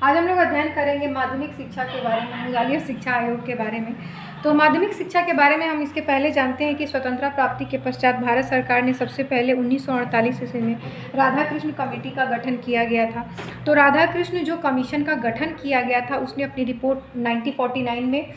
आज हम लोग अध्ययन करेंगे माध्यमिक शिक्षा के बारे में, मुदालियर शिक्षा आयोग के बारे में। तो माध्यमिक शिक्षा के बारे में हम इसके पहले जानते हैं कि स्वतंत्रता प्राप्ति के पश्चात भारत सरकार ने सबसे पहले 1948 ईस्वी में राधाकृष्ण कमेटी का गठन किया गया था। तो राधाकृष्ण जो कमीशन का गठन किया गया था उसने अपनी रिपोर्ट 1949 में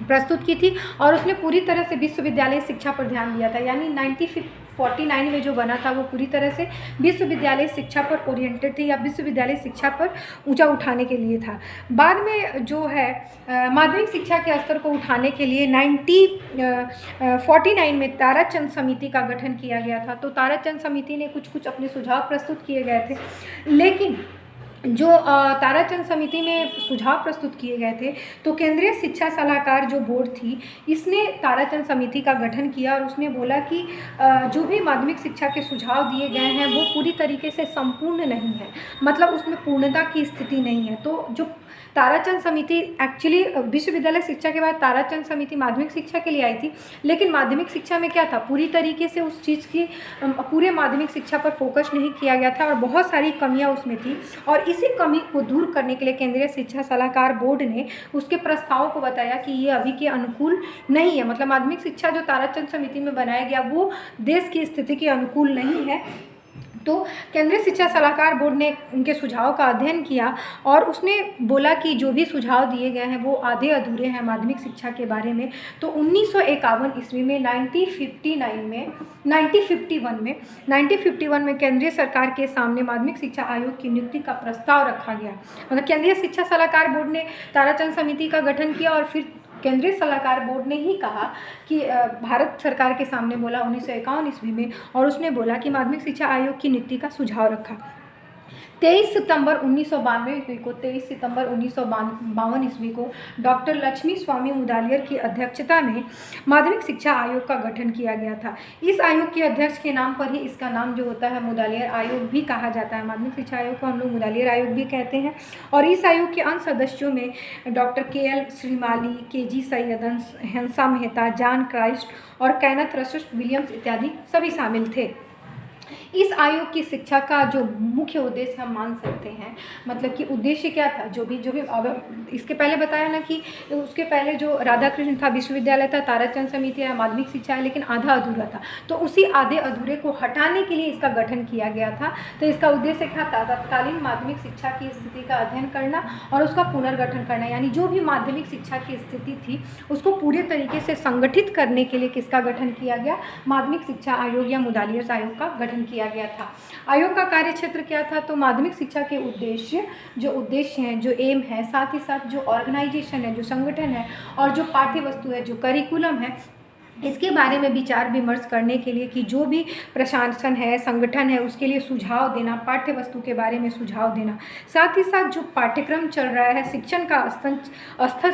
प्रस्तुत की थी और उसने पूरी तरह से विश्वविद्यालय शिक्षा पर ध्यान दिया था। यानी 1949 में जो बना था वो पूरी तरह से विश्वविद्यालय शिक्षा पर ओरिएंटेड थी या विश्वविद्यालय शिक्षा पर ऊंचा उठाने के लिए था। बाद में जो है माध्यमिक शिक्षा के स्तर को उठाने के लिए 1949 में ताराचंद समिति का गठन किया गया था। तो ताराचंद समिति ने कुछ अपने सुझाव प्रस्तुत किए गए थे, लेकिन जो ताराचंद समिति में सुझाव प्रस्तुत किए गए थे तो केंद्रीय शिक्षा सलाहकार जो बोर्ड थी इसने ताराचंद समिति का गठन किया और उसने बोला कि जो भी माध्यमिक शिक्षा के सुझाव दिए गए हैं वो पूरी तरीके से संपूर्ण नहीं है, मतलब उसमें पूर्णता की स्थिति नहीं है। तो जो ताराचंद समिति एक्चुअली विश्वविद्यालय शिक्षा के बाद ताराचंद समिति माध्यमिक शिक्षा के लिए आई थी, लेकिन माध्यमिक शिक्षा में क्या था, पूरी तरीके से उस चीज़ की पूरे माध्यमिक शिक्षा पर फोकस नहीं किया गया था और बहुत सारी कमियां उसमें थी। और इसी कमी को दूर करने के लिए केंद्रीय शिक्षा सलाहकार बोर्ड ने उसके प्रस्तावों को बताया कि ये अभी के अनुकूल नहीं है, मतलब माध्यमिक शिक्षा जो ताराचंद समिति में बनाया गया वो देश की स्थिति के अनुकूल नहीं है। तो केंद्रीय शिक्षा सलाहकार बोर्ड ने उनके सुझाव का अध्ययन किया और उसने बोला कि जो भी सुझाव दिए गए हैं वो आधे अधूरे हैं माध्यमिक शिक्षा के बारे में। तो 1951 ईस्वी में 1951 में केंद्रीय सरकार के सामने माध्यमिक शिक्षा आयोग की नियुक्ति का प्रस्ताव रखा गया। मतलब केंद्रीय शिक्षा सलाहकार बोर्ड ने ताराचंद समिति का गठन किया और फिर केंद्रीय सलाहकार बोर्ड ने ही कहा कि भारत सरकार के सामने बोला 1951 ईस्वी में, और उसने बोला कि माध्यमिक शिक्षा आयोग की नियुक्ति का सुझाव रखा। 23 सितंबर 1952 ईस्वी को डॉक्टर लक्ष्मी स्वामी मुदालियर की अध्यक्षता में माध्यमिक शिक्षा आयोग का गठन किया गया था। इस आयोग के अध्यक्ष के नाम पर ही इसका नाम जो होता है मुदालियर आयोग भी कहा जाता है। माध्यमिक शिक्षा आयोग को हम लोग मुदालियर आयोग भी कहते हैं। और इस आयोग के अन्य सदस्यों में doctor KL Shrimali, KG सैयदन, Hansa Mehta, John Christ और कैनथ रस्ट विलियम्स इत्यादि सभी शामिल थे। इस आयोग की शिक्षा का जो मुख्य उद्देश्य हम मान सकते हैं, मतलब कि उद्देश्य क्या था, जो भी अब इसके पहले बताया ना कि उसके पहले जो राधाकृष्ण था विश्वविद्यालय था, ताराचंद समिति है, माध्यमिक शिक्षा है, लेकिन आधा अधूरा था। तो उसी आधे अधूरे को हटाने के लिए इसका गठन किया गया था। तो इसका उद्देश्य क्या था, तत्कालीन माध्यमिक शिक्षा की स्थिति का अध्ययन करना और उसका पुनर्गठन करना, यानी जो भी माध्यमिक शिक्षा की स्थिति थी उसको पूरे तरीके से संगठित करने के लिए किसका गठन किया गया, माध्यमिक शिक्षा आयोग या मुदालियर आयोग का गठन किया गया था। आयोग का कार्य क्षेत्र क्या था, तो माध्यमिक शिक्षा के उद्देश्य हैं, जो एम है, साथ ही साथ जो ऑर्गेनाइजेशन है, जो संगठन है, और जो पाठ्य वस्तु है, जो करिकुलम है, इसके बारे में विचार विमर्श करने के लिए कि जो भी प्रशासन है, संगठन है, उसके लिए सुझाव देना, पाठ्य वस्तु के बारे में सुझाव देना, साथ ही साथ जो पाठ्यक्रम चल रहा है, शिक्षण का स्तर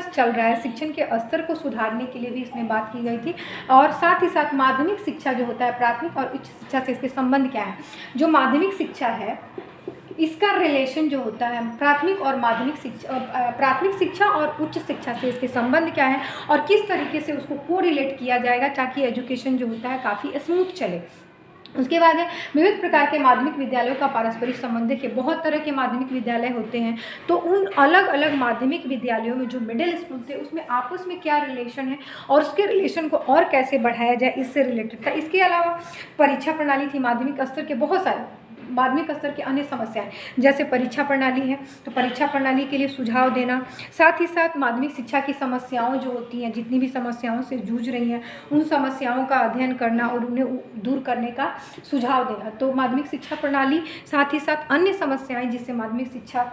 चल रहा है, शिक्षण के स्तर को सुधारने के लिए भी इसमें बात की गई थी। और साथ ही साथ माध्यमिक शिक्षा जो होता है, प्राथमिक और उच्च शिक्षा से इसके संबंध क्या है। जो माध्यमिक शिक्षा है इसका रिलेशन जो होता है प्राथमिक शिक्षा और उच्च शिक्षा से इसके संबंध क्या है और किस तरीके से उसको कोरिलेट किया जाएगा ताकि एजुकेशन जो होता है काफ़ी स्मूथ चले। उसके बाद है विविध प्रकार के माध्यमिक विद्यालयों का पारस्परिक संबंध देखिए, बहुत तरह के माध्यमिक विद्यालय होते हैं। तो उन अलग अलग माध्यमिक विद्यालयों में जो मिडिल स्कूल थे उसमें आपस में क्या रिलेशन है और उसके रिलेशन को और कैसे बढ़ाया जाए, इससे रिलेटेड था। इसके अलावा परीक्षा प्रणाली थी, माध्यमिक स्तर के बहुत सारे माध्यमिक स्तर की अन्य समस्याएं जैसे परीक्षा प्रणाली है, तो परीक्षा प्रणाली के लिए सुझाव देना, साथ ही साथ माध्यमिक शिक्षा की समस्याओं जो होती हैं, जितनी भी समस्याओं से जूझ रही हैं उन समस्याओं का अध्ययन करना और उन्हें दूर करने का सुझाव देना। तो माध्यमिक शिक्षा प्रणाली, साथ ही साथ अन्य समस्याएं जिससे माध्यमिक शिक्षा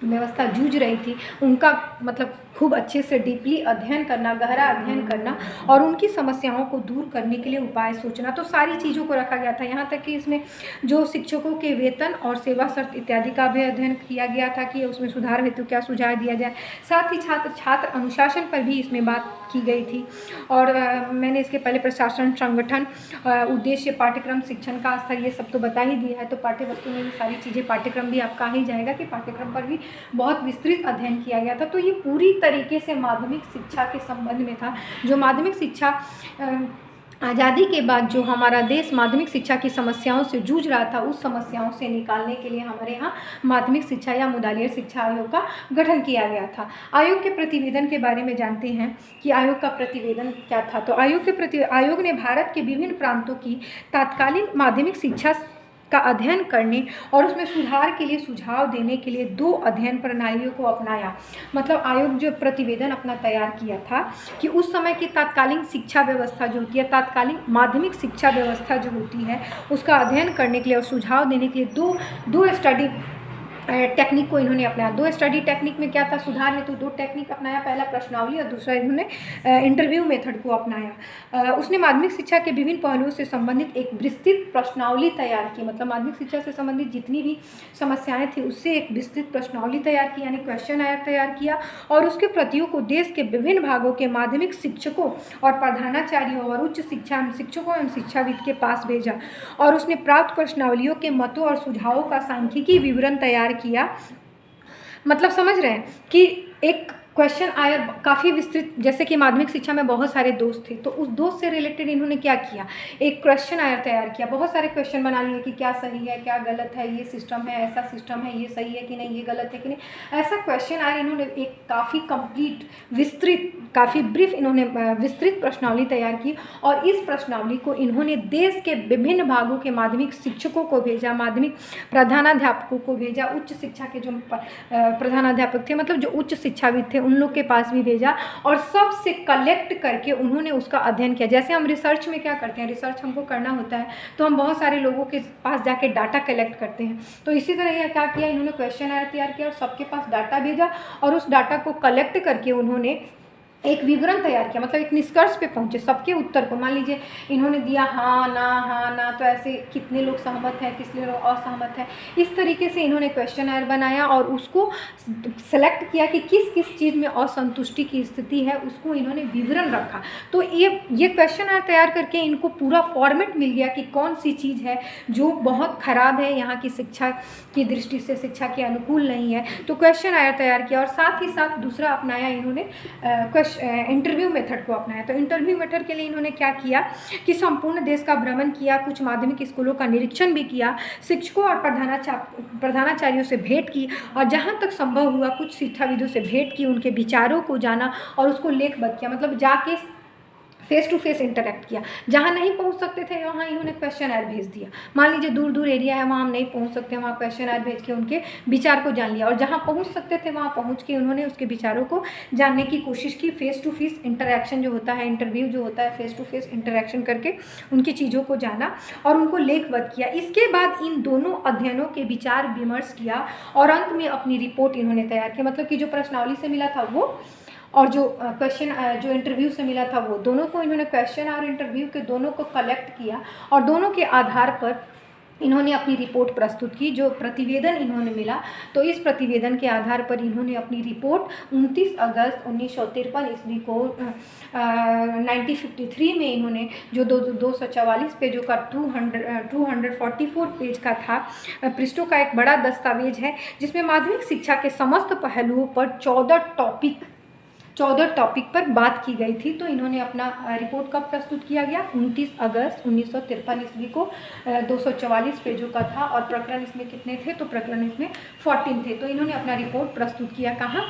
व्यवस्था जूझ रही थी उनका मतलब खूब अच्छे से डीपली अध्ययन करना, गहरा अध्ययन करना और उनकी समस्याओं को दूर करने के लिए उपाय सोचना। तो सारी चीज़ों को रखा गया था। यहाँ तक कि इसमें जो शिक्षकों के वेतन और सेवा शर्त इत्यादि का भी अध्ययन किया गया था कि उसमें सुधार हेतु क्या सुझाव दिया जाए। साथ ही छात्र अनुशासन पर भी इसमें बात की गई थी। और मैंने इसके पहले प्रशासन, संगठन, उद्देश्य, पाठ्यक्रम, शिक्षण का स्तर, ये सब तो बता ही दिया है। तो पाठ्य वस्तु में ये सारी चीज़ें, पाठ्यक्रम भी आपका आ ही जाएगा कि पाठ्यक्रम पर भी बहुत विस्तृत अध्ययन किया गया था। तो ये पूरी तरीके से माध्यमिक शिक्षा के संबंध में था। जो माध्यमिक शिक्षा आज़ादी के बाद जो हमारा देश माध्यमिक शिक्षा की समस्याओं से जूझ रहा था, उस समस्याओं से निकालने के लिए हमारे यहाँ माध्यमिक शिक्षा या मुदालियर शिक्षा आयोग का गठन किया गया था। आयोग के प्रतिवेदन के बारे में जानते हैं कि आयोग का प्रतिवेदन क्या था। तो आयोग ने भारत के विभिन्न प्रांतों की तात्कालीन माध्यमिक शिक्षा का अध्ययन करने और उसमें सुधार के लिए सुझाव देने के लिए 2 अध्ययन प्रणालियों को अपनाया। मतलब आयोग जो प्रतिवेदन अपना तैयार किया था कि उस समय की तात्कालीन शिक्षा व्यवस्था जो होती है, तात्कालीन माध्यमिक शिक्षा व्यवस्था जो होती है, उसका अध्ययन करने के लिए और सुझाव देने के लिए दो स्टडी टेक्निक को इन्होंने अपनाया। 2 स्टडी टेक्निक में क्या था, सुधार हेतु 2 टेक्निक अपनाया। पहला प्रश्नावली और दूसरा इन्होंने इंटरव्यू मेथड को अपनाया। उसने माध्यमिक शिक्षा के विभिन्न पहलुओं से संबंधित एक विस्तृत प्रश्नावली तैयार की। मतलब माध्यमिक शिक्षा से संबंधित जितनी भी समस्याएं थी उससे एक विस्तृत प्रश्नावली तैयार की, यानी क्वेश्चन तैयार किया, और उसके प्रतियों को देश के विभिन्न भागों के माध्यमिक शिक्षकों और प्रधानाचार्यों और उच्च शिक्षा शिक्षकों एवं शिक्षाविद के पास भेजा। और उसने प्राप्त प्रश्नावलियों के मतों और सुझावों का सांख्यिकी विवरण तैयार किया। मतलब समझ रहे हैं कि एक क्वेश्चन आया काफ़ी विस्तृत, जैसे कि माध्यमिक शिक्षा में बहुत सारे दोस्त थे, तो उस दोस्त से रिलेटेड इन्होंने क्या किया, एक क्वेश्चन आया तैयार किया। बहुत सारे क्वेश्चन बना लिए कि क्या सही है, क्या गलत है, ये सिस्टम है, ऐसा सिस्टम है, ये सही है कि नहीं, ये गलत है कि नहीं, ऐसा क्वेश्चन आया। इन्होंने एक काफ़ी कंप्लीट विस्तृत, काफ़ी ब्रीफ इन्होंने विस्तृत प्रश्नावली तैयार की और इस प्रश्नावली को इन्होंने देश के विभिन्न भागों के माध्यमिक शिक्षकों को भेजा, माध्यमिक प्रधानाध्यापकों को भेजा, उच्च शिक्षा के जो प्रधानाध्यापक थे, मतलब जो उच्च शिक्षाविद थे, उन लोग के पास भी भेजा और सब से कलेक्ट करके उन्होंने उसका अध्ययन किया। जैसे हम रिसर्च में क्या करते हैं, रिसर्च हमको करना होता है तो हम बहुत सारे लोगों के पास जाके डाटा कलेक्ट करते हैं। तो इसी तरह यह क्या किया, इन्होंने क्वेश्चन तैयार किया और सबके पास डाटा भेजा और उस डाटा को कलेक्ट करके उन्होंने एक विवरण तैयार किया। मतलब एक निष्कर्ष पे पहुंचे सबके उत्तर को। मान लीजिए इन्होंने दिया हाँ ना, तो ऐसे कितने लोग सहमत हैं, कितने लोग असहमत हैं, इस तरीके से इन्होंने क्वेश्चन बनाया और उसको सेलेक्ट किया कि किस किस चीज़ में असंतुष्टि की स्थिति है, उसको इन्होंने विवरण रखा। तो ये क्वेश्चन तैयार करके इनको पूरा फॉर्मेट मिल गया कि कौन सी चीज़ है जो बहुत ख़राब है, यहाँ की शिक्षा की दृष्टि से शिक्षा के अनुकूल नहीं है। तो क्वेश्चन तैयार किया और साथ ही साथ दूसरा अपनाया इन्होंने इंटरव्यू मेथड को अपनाया। तो इंटरव्यू मेथड के लिए इन्होंने क्या किया कि संपूर्ण देश का भ्रमण किया, कुछ माध्यमिक स्कूलों का निरीक्षण भी किया, शिक्षकों और प्रधानाचार्यों से भेंट की और जहाँ तक संभव हुआ कुछ शिक्षाविदों से भेंट की, उनके विचारों को जाना और उसको लेखबद्ध किया। मतलब जाके फेस टू फेस इंटरेक्ट किया। जहाँ नहीं पहुँच सकते थे वहाँ इन्होंने क्वेश्चन भेज दिया। मान लीजिए दूर दूर एरिया है, वहाँ हम नहीं पहुँच सकते, वहाँ क्वेश्चन भेज के उनके विचार को जान लिया और जहाँ पहुँच सकते थे वहाँ पहुँच के उन्होंने उसके विचारों को जानने की कोशिश की। फेस टू फेस इंटरेक्शन जो होता है, इंटरव्यू जो होता है, फेस टू फेस इंटरेक्शन करके उनकी चीज़ों को जाना और उनको लेखबद्ध किया। इसके बाद इन दोनों अध्ययनों के विचार विमर्श किया और अंत में अपनी रिपोर्ट इन्होंने तैयार की। मतलब कि जो प्रश्नावली से मिला था वो और जो क्वेश्चन जो इंटरव्यू से मिला था वो, दोनों को इन्होंने क्वेश्चन और इंटरव्यू के दोनों को कलेक्ट किया और दोनों के आधार पर इन्होंने अपनी रिपोर्ट प्रस्तुत की। जो प्रतिवेदन इन्होंने मिला, तो इस प्रतिवेदन के आधार पर इन्होंने अपनी रिपोर्ट 29 अगस्त 1953 ईस्वी को 1953 में इन्होंने जो 244 पेजों का 244 पेज का था, पृष्ठों का एक बड़ा दस्तावेज है जिसमें माध्यमिक शिक्षा के समस्त पहलुओं पर 14 टॉपिक पर बात की गई थी। तो इन्होंने अपना रिपोर्ट कब प्रस्तुत किया गया, 29 अगस्त 1953 ईस्वी को 244 पेजों का था और प्रकरण इसमें कितने थे, तो प्रकरण इसमें 14 थे। तो इन्होंने अपना रिपोर्ट प्रस्तुत किया कहाँ,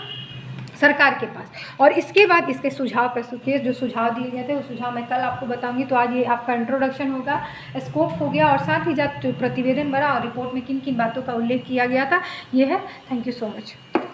सरकार के पास। और इसके बाद इसके सुझाव प्रस्तुत किए। जो सुझाव दिए गए थे वो सुझाव मैं कल आपको बताऊंगी। तो आज ये आपका इंट्रोडक्शन होगा, स्कोप हो गया और साथ ही साथ जो प्रतिवेदन बना और रिपोर्ट में किन किन बातों का उल्लेख किया गया था ये है। Thank you so much.